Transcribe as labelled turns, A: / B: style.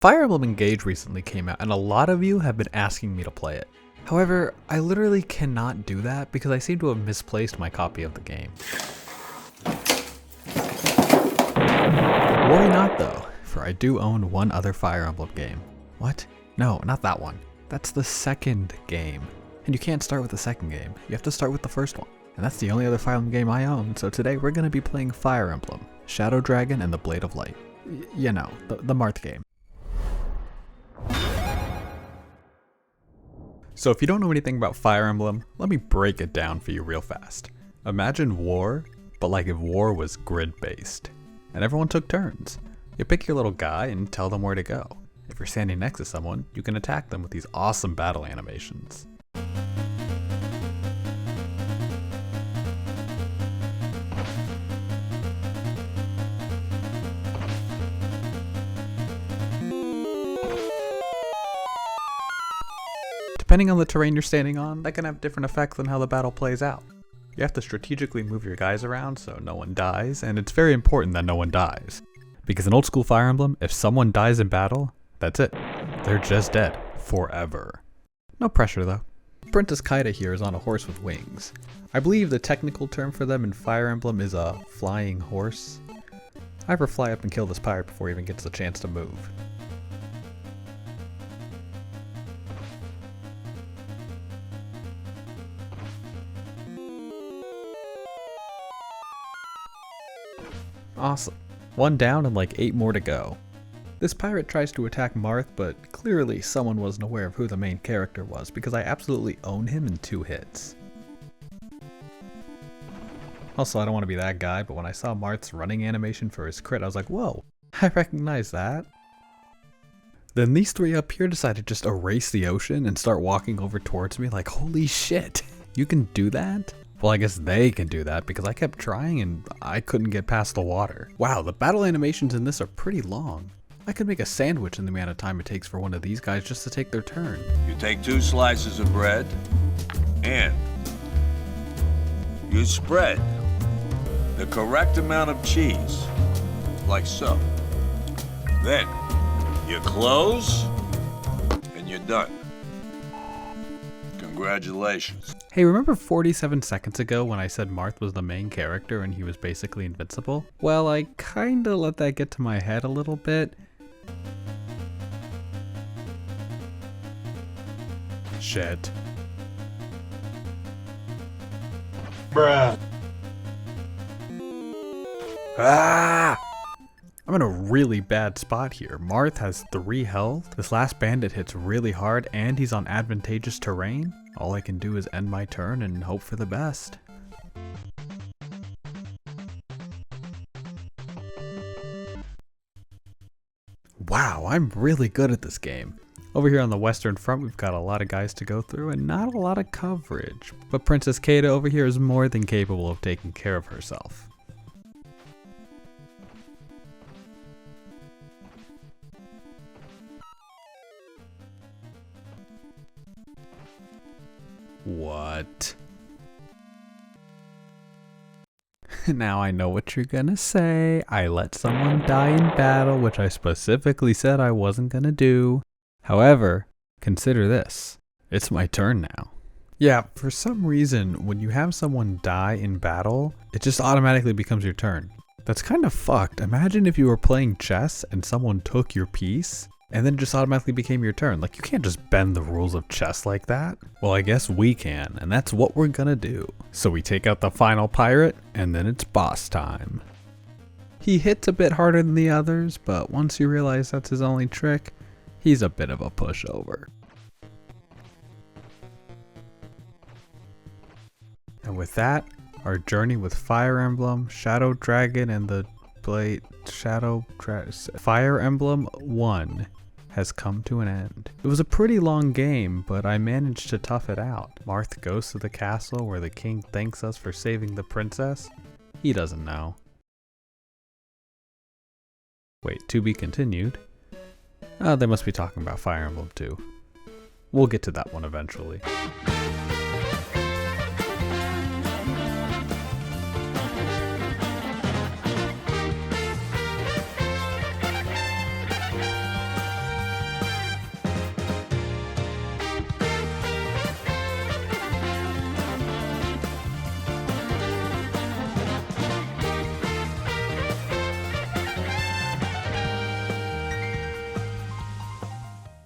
A: Fire Emblem Engage recently came out, and a lot of you have been asking me to play it. However, I literally cannot do that because I seem to have misplaced my copy of the game. Worry not though, for I do own one other Fire Emblem game. What? No, not that one. That's the second game. And you can't start with the second game, you have to start with the first one. And that's the only other Fire Emblem game I own, so today we're going to be playing Fire Emblem, Shadow Dragon and the Blade of Light. You know, the Marth game. So if you don't know anything about Fire Emblem, let me break it down for you real fast. Imagine war, but like if war was grid-based. And everyone took turns. You pick your little guy and tell them where to go. If you're standing next to someone, you can attack them with these awesome battle animations. Depending on the terrain you're standing on, that can have different effects on how the battle plays out. You have to strategically move your guys around so no one dies, and it's very important that no one dies. Because in old school Fire Emblem, if someone dies in battle, that's it. They're just dead. Forever. No pressure though. Princess Kaida here is on a horse with wings. I believe the technical term for them in Fire Emblem is a flying horse. I ever fly up and kill this pirate before he even gets the chance to move. Awesome. One down and like 8 more to go. This pirate tries to attack Marth, but clearly someone wasn't aware of who the main character was because I absolutely own him in 2 hits. Also, I don't want to be that guy, but when I saw Marth's running animation for his crit, I was like, whoa, I recognize that. Then these 3 up here decide to just erase the ocean and start walking over towards me like, holy shit, you can do that? Well, I guess they can do that because I kept trying and I couldn't get past the water. Wow, the battle animations in this are pretty long. I could make a sandwich in the amount of time it takes for one of these guys just to take their turn.
B: You take 2 slices of bread and you spread the correct amount of cheese, like so. Then you close and you're done. Congratulations.
A: Hey, remember 47 seconds ago when I said Marth was the main character and he was basically invincible? Well, I kinda let that get to my head a little bit. Shit.
C: Bruh.
A: Ah! I'm in a really bad spot here. Marth has 3 health, this last bandit hits really hard, and he's on advantageous terrain. All I can do is end my turn and hope for the best. Wow, I'm really good at this game. Over here on the western front, we've got a lot of guys to go through and not a lot of coverage. But Princess Kaida over here is more than capable of taking care of herself. What? Now I know what you're gonna say. I let someone die in battle, which I specifically said I wasn't gonna do. However, consider this. It's my turn now. Yeah, for some reason, when you have someone die in battle, it just automatically becomes your turn. That's kind of fucked. Imagine if you were playing chess and someone took your piece and then it just automatically became your turn. Like, you can't just bend the rules of chess like that. Well, I guess we can, and that's what we're gonna do. So we take out the final pirate, and then it's boss time. He hits a bit harder than the others, but once you realize that's his only trick, he's a bit of a pushover. And with that, our journey with Fire Emblem, Shadow Dragon, and the Blade Fire Emblem 1 has come to an end. It was a pretty long game, but I managed to tough it out. Marth goes to the castle where the king thanks us for saving the princess. He doesn't know. Wait, to be continued? Oh, they must be talking about Fire Emblem 2. We'll get to that one eventually.